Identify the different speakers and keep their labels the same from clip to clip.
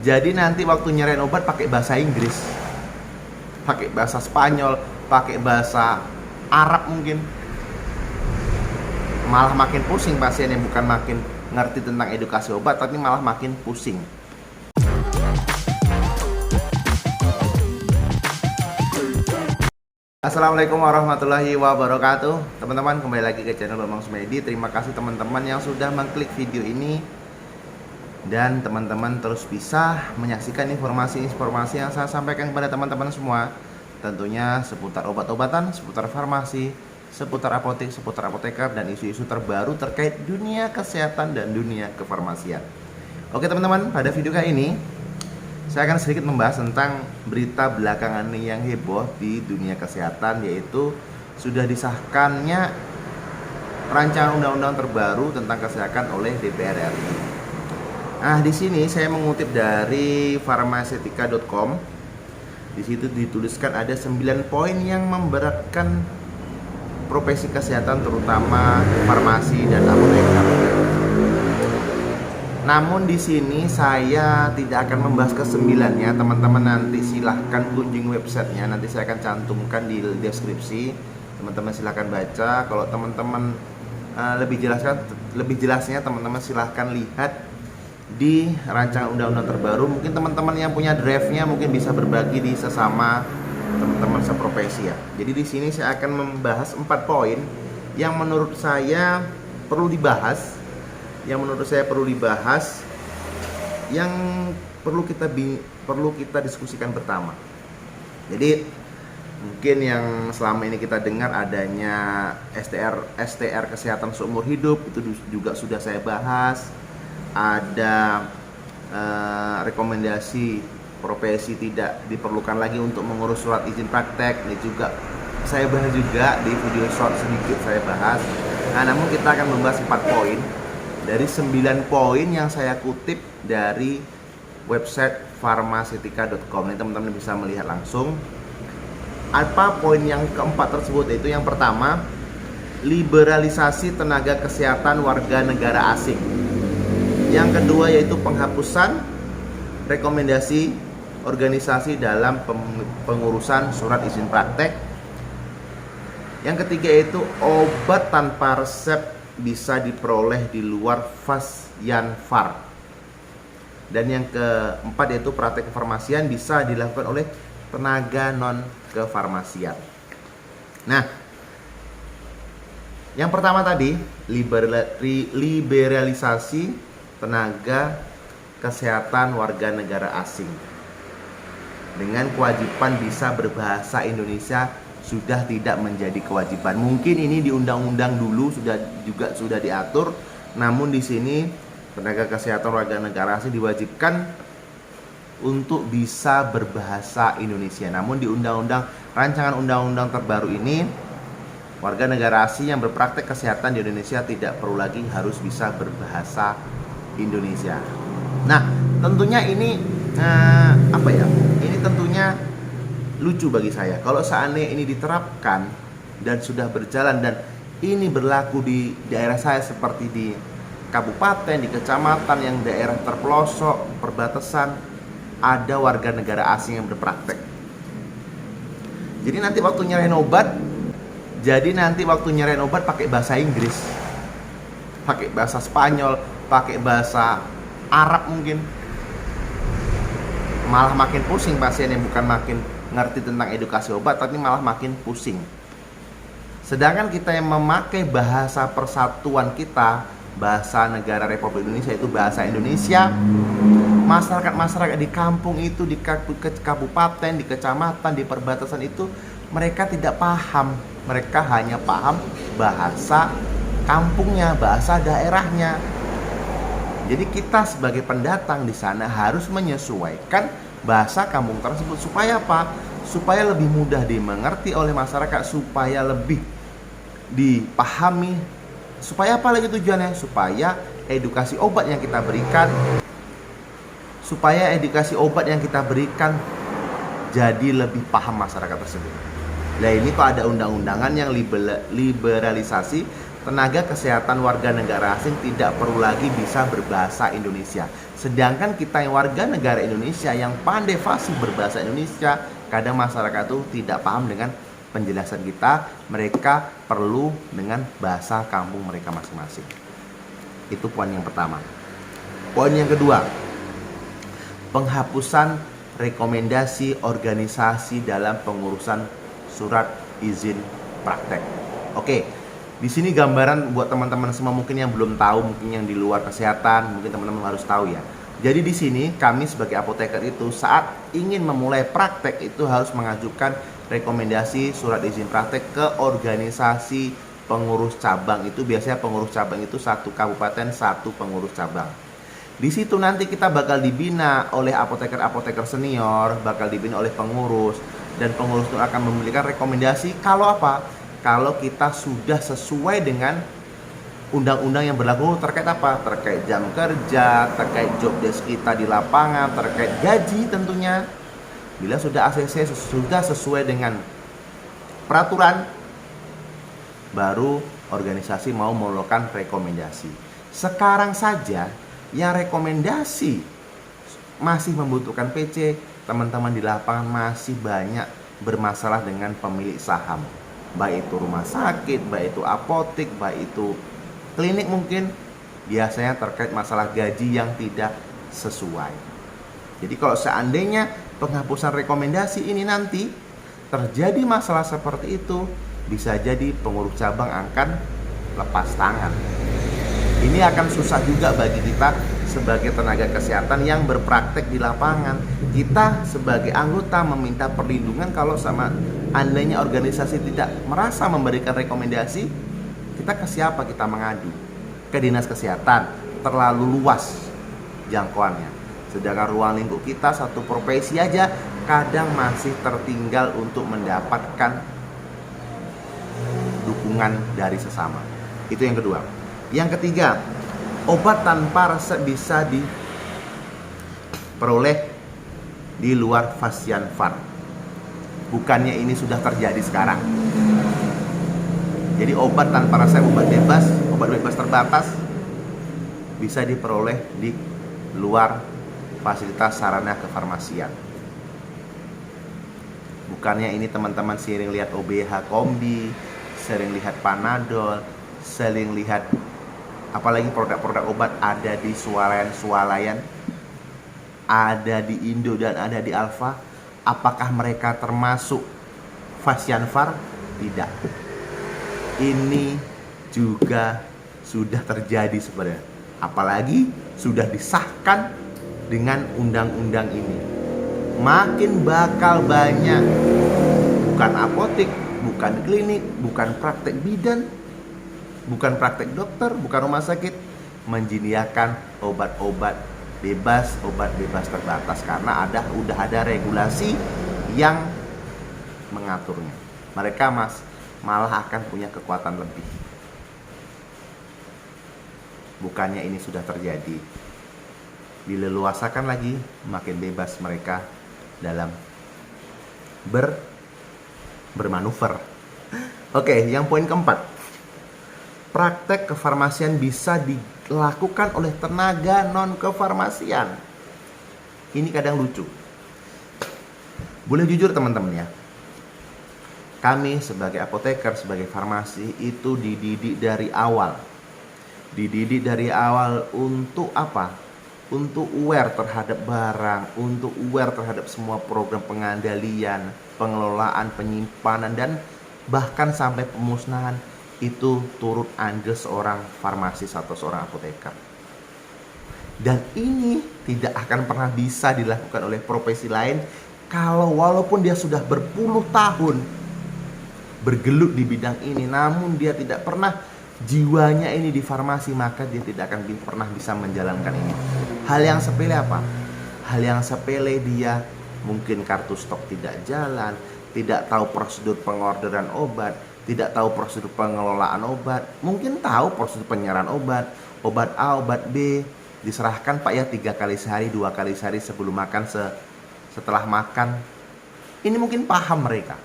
Speaker 1: Jadi nanti waktu nyerain obat pakai bahasa Inggris, pakai bahasa Spanyol, pakai bahasa Arab mungkin. Malah makin pusing pasiennya, bukan makin ngerti tentang edukasi obat, tapi malah makin pusing. Assalamualaikum warahmatullahi wabarakatuh. Teman-teman, kembali lagi ke channel Bambang Sumedi. Terima kasih teman-teman yang sudah mengklik video ini, dan teman-teman terus bisa menyaksikan informasi-informasi yang saya sampaikan kepada teman-teman semua. Tentunya seputar obat-obatan, seputar farmasi, seputar apotek, seputar apoteker, dan isu-isu terbaru terkait dunia kesehatan dan dunia kefarmasian. Oke teman-teman, pada video kali ini saya akan sedikit membahas tentang berita belakangan ini yang heboh di dunia kesehatan, yaitu sudah disahkannya rancangan undang-undang terbaru tentang kesehatan oleh DPR RI. Nah, di sini saya mengutip dari farmasetika.com. Di situ dituliskan ada 9 poin yang memberatkan profesi kesehatan, terutama farmasi dan apoteker. Namun di sini saya tidak akan membahas ke-9-nya. Teman-teman nanti silahkan kunjungi websitenya, nanti saya akan cantumkan di deskripsi. Teman-teman silahkan baca. Kalau teman-teman lebih jelasnya teman-teman silahkan lihat di rancangan undang-undang terbaru. Mungkin teman-teman yang punya draft-nya mungkin bisa berbagi di sesama teman-teman seprofesi ya. Jadi di sini saya akan membahas 4 poin yang menurut saya perlu dibahas, yang perlu kita diskusikan pertama. Jadi mungkin yang selama ini kita dengar adanya STR kesehatan seumur hidup, itu juga sudah saya bahas. Ada rekomendasi profesi tidak diperlukan lagi untuk mengurus surat izin praktek, ini juga saya bahas juga di video short, sedikit saya bahas. Nah, namun kita akan membahas 4 poin dari 9 poin yang saya kutip dari website farmasetika.com. Ini teman-teman bisa melihat langsung. Apa poin yang keempat tersebut? Yaitu yang pertama, liberalisasi tenaga kesehatan warga negara asing. Yang kedua yaitu penghapusan rekomendasi organisasi dalam pengurusan surat izin praktek. Yang ketiga yaitu obat tanpa resep bisa diperoleh di luar Fasyanfar. Dan yang keempat yaitu praktek kefarmasian bisa dilakukan oleh tenaga non kefarmasian. Nah, yang pertama tadi liberalisasi tenaga kesehatan warga negara asing dengan kewajiban bisa berbahasa Indonesia sudah tidak menjadi kewajiban. Mungkin ini di undang-undang dulu sudah diatur, namun di sini tenaga kesehatan warga negara asing diwajibkan untuk bisa berbahasa Indonesia. Namun di rancangan undang-undang terbaru ini, warga negara asing yang berpraktek kesehatan di Indonesia tidak perlu lagi harus bisa berbahasa Indonesia. Nah, tentunya ini ini tentunya lucu bagi saya kalau seandainya ini diterapkan dan sudah berjalan, dan ini berlaku di daerah saya seperti di kabupaten, di kecamatan yang daerah terpelosok, perbatasan, ada warga negara asing yang berpraktek. Jadi nanti waktu nyerahin obat pakai bahasa Inggris, pakai bahasa Spanyol, pakai bahasa Arab mungkin. Malah makin pusing pasiennya, bukan makin ngerti tentang edukasi obat, tapi malah makin pusing. Sedangkan kita yang memakai bahasa persatuan kita, bahasa negara Republik Indonesia, itu bahasa Indonesia, masyarakat di kampung itu, di kabupaten, di kecamatan, di perbatasan itu, mereka tidak paham. Mereka hanya paham bahasa kampungnya, bahasa daerahnya. Jadi kita sebagai pendatang di sana harus menyesuaikan bahasa kampung tersebut. Supaya apa? Supaya lebih mudah dimengerti oleh masyarakat, supaya lebih dipahami. Supaya apa lagi tujuannya? Supaya edukasi obat yang kita berikan jadi lebih paham masyarakat tersebut. Nah, ini kok ada undang-undangan yang liberalisasi tenaga kesehatan warga negara asing tidak perlu lagi bisa berbahasa Indonesia. Sedangkan kita yang warga negara Indonesia yang pandai fasih berbahasa Indonesia, kadang masyarakat itu tidak paham dengan penjelasan kita. Mereka perlu dengan bahasa kampung mereka masing-masing. Itu poin yang pertama. Poin yang kedua, penghapusan rekomendasi organisasi dalam pengurusan surat izin praktek. Oke, di sini gambaran buat teman-teman semua mungkin yang belum tahu, mungkin yang di luar kesehatan, mungkin teman-teman harus tahu ya. Jadi di sini kami sebagai apoteker itu saat ingin memulai praktek itu harus mengajukan rekomendasi surat izin praktek ke organisasi pengurus cabang. Itu biasanya pengurus cabang itu satu kabupaten satu pengurus cabang. Di situ nanti kita bakal dibina oleh apoteker-apoteker senior, bakal dibina oleh pengurus, dan pengurus itu akan memberikan rekomendasi kalau apa? Kalau kita sudah sesuai dengan undang-undang yang berlaku terkait apa? Terkait jam kerja, terkait job desk kita di lapangan, terkait gaji tentunya. Bila sudah ACC sudah sesuai dengan peraturan, baru organisasi mau mengeluarkan rekomendasi. Sekarang saja yang rekomendasi masih membutuhkan PC, teman-teman di lapangan masih banyak bermasalah dengan pemilik saham, baik itu rumah sakit, baik itu apotek, baik itu klinik, mungkin biasanya terkait masalah gaji yang tidak sesuai. Jadi kalau seandainya penghapusan rekomendasi ini nanti terjadi masalah seperti itu, bisa jadi pengurus cabang akan lepas tangan. Ini akan susah juga bagi kita sebagai tenaga kesehatan yang berpraktek di lapangan. Kita sebagai anggota meminta perlindungan kalau sama andainya organisasi tidak merasa memberikan rekomendasi, kita ke siapa kita mengadu? Ke dinas kesehatan. Terlalu luas jangkauannya. Sedangkan ruang lingkup kita satu profesi aja kadang masih tertinggal untuk mendapatkan dukungan dari sesama. Itu yang kedua. Yang ketiga, obat tanpa resep bisa diperoleh di luar Fasianfar. Bukannya ini sudah terjadi sekarang. Jadi obat tanpa resep, obat bebas terbatas bisa diperoleh di luar fasilitas sarana kefarmasian. Bukannya ini teman-teman sering lihat OBH Kombi, sering lihat Panadol, sering lihat apalagi produk-produk obat ada di swalayan, ada di Indo dan ada di Alfa. Apakah mereka termasuk Fasianfar? Tidak. Ini juga sudah terjadi sebenarnya. Apalagi sudah disahkan dengan undang-undang ini. Makin bakal banyak, bukan apotek, bukan klinik, bukan praktek bidan, bukan praktek dokter, bukan rumah sakit, menyediakan obat-obat bebas terbatas karena udah ada regulasi yang mengaturnya. Mereka malah akan punya kekuatan lebih. Bukannya ini sudah terjadi, dileluasakan lagi, makin bebas mereka dalam bermanuver. Oke, yang poin keempat, praktek kefarmasian bisa dilakukan oleh tenaga non-kefarmasian. Ini kadang lucu. Boleh jujur teman-teman ya, kami sebagai apoteker, sebagai farmasi itu dididik dari awal. Untuk apa? Untuk aware terhadap barang, untuk aware terhadap semua program pengandalian, pengelolaan, penyimpanan, dan bahkan sampai pemusnahan. Itu turut andil seorang farmasis atau seorang apoteker. Dan ini tidak akan pernah bisa dilakukan oleh profesi lain kalau walaupun dia sudah berpuluh tahun bergelut di bidang ini, namun dia tidak pernah jiwanya ini di farmasi, maka dia tidak akan pernah bisa menjalankan ini. Hal yang sepele apa? Hal yang sepele dia mungkin kartu stok tidak jalan, tidak tahu prosedur pengorderan obat, tidak tahu prosedur pengelolaan obat, mungkin tahu prosedur penyerahan obat A, obat B, diserahkan Pak ya 3 kali sehari, 2 kali sehari sebelum makan, setelah makan. Ini mungkin paham mereka.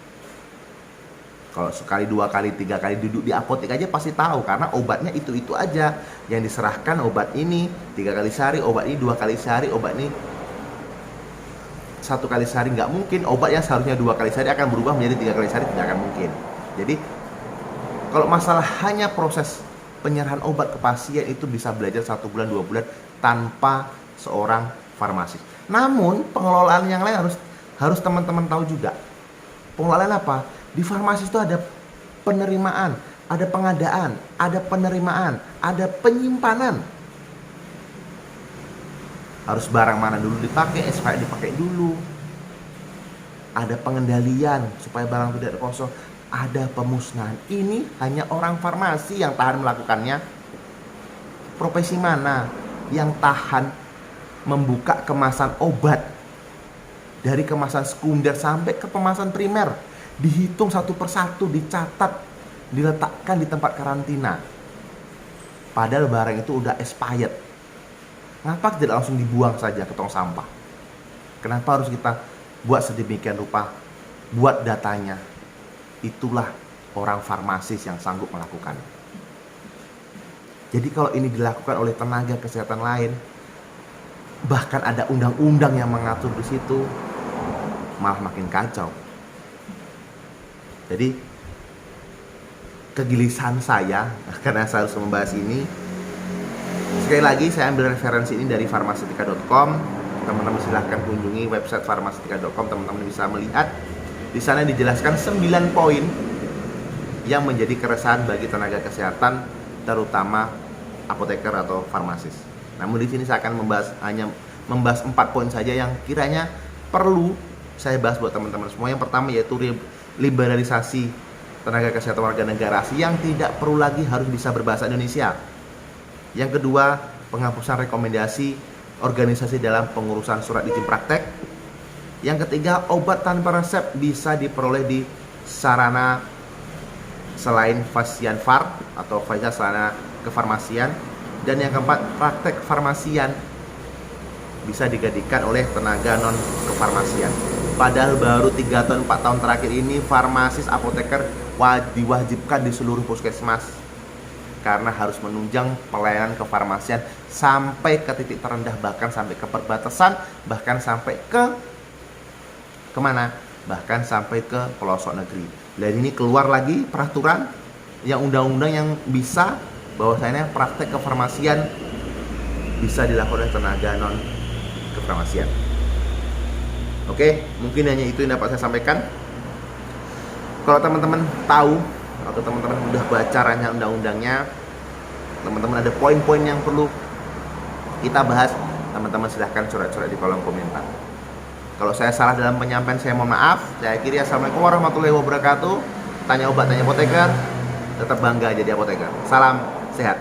Speaker 1: Kalau sekali, 2 kali, 3 kali duduk di apotek aja pasti tahu, karena obatnya itu aja yang diserahkan. Obat ini 3 kali sehari, obat ini 2 kali sehari, obat ini 1 kali sehari. Nggak mungkin obat yang seharusnya 2 kali sehari akan berubah menjadi 3 kali sehari, tidak akan mungkin. Jadi kalau masalah hanya proses penyerahan obat ke pasien itu bisa belajar 1 bulan 2 bulan tanpa seorang farmasis. Namun pengelolaan yang lain harus teman-teman tahu juga. Pengelolaan apa? Di farmasi itu ada penerimaan, ada pengadaan, ada penerimaan, ada penyimpanan. Harus barang mana dulu dipakai, supaya dipakai dulu. Ada pengendalian supaya barang tidak kosong. Ada pemusnahan. Ini hanya orang farmasi yang tahan melakukannya. Profesi mana yang tahan membuka kemasan obat dari kemasan sekunder sampai ke kemasan primer, dihitung satu persatu, dicatat, diletakkan di tempat karantina, padahal barang itu udah expired? Kenapa tidak langsung dibuang saja ke tong sampah? Kenapa harus kita buat sedemikian rupa, buat datanya? Itulah orang farmasis yang sanggup melakukan. Jadi kalau ini dilakukan oleh tenaga kesehatan lain, bahkan ada undang-undang yang mengatur di situ, malah makin kacau. Jadi kegelisahan saya karena saya harus membahas ini. Sekali lagi saya ambil referensi ini dari farmasitika.com. Teman-teman silahkan kunjungi website farmasitika.com. Teman-teman bisa melihat di sana dijelaskan 9 poin yang menjadi keresahan bagi tenaga kesehatan, terutama apoteker atau farmasis. Namun di sini saya akan membahas 4 poin saja yang kiranya perlu saya bahas buat teman-teman semua. Yang pertama yaitu liberalisasi tenaga kesehatan warga negara asing yang tidak perlu lagi harus bisa berbahasa Indonesia. Yang kedua, penghapusan rekomendasi organisasi dalam pengurusan surat izin praktek. Yang ketiga, obat tanpa resep bisa diperoleh di sarana selain Fasianfar atau sarana kefarmasian. Dan yang keempat, praktek kefarmasian bisa digantikan oleh tenaga non kefarmasian. Padahal baru 3 tahun 4 tahun terakhir ini farmasis apoteker diwajibkan di seluruh puskesmas, karena harus menunjang pelayanan kefarmasian sampai ke titik terendah, bahkan sampai ke perbatasan, bahkan sampai ke kemana? Bahkan sampai ke pelosok negeri. Dan ini keluar lagi peraturan yang undang-undang yang bisa bahwasanya praktek kefarmasian bisa dilakukan oleh tenaga non kefarmasian. Oke, mungkin hanya itu yang dapat saya sampaikan. Kalau teman-teman tahu atau teman-teman udah baca rancangan undang-undangnya, teman-teman ada poin-poin yang perlu kita bahas, teman-teman silahkan coret-coret di kolom komentar. Kalau saya salah dalam penyampaian, saya mohon maaf. Saya akhiri, assalamualaikum warahmatullahi wabarakatuh. Tanya obat, tanya apoteker, tetap bangga jadi apoteker. Salam sehat.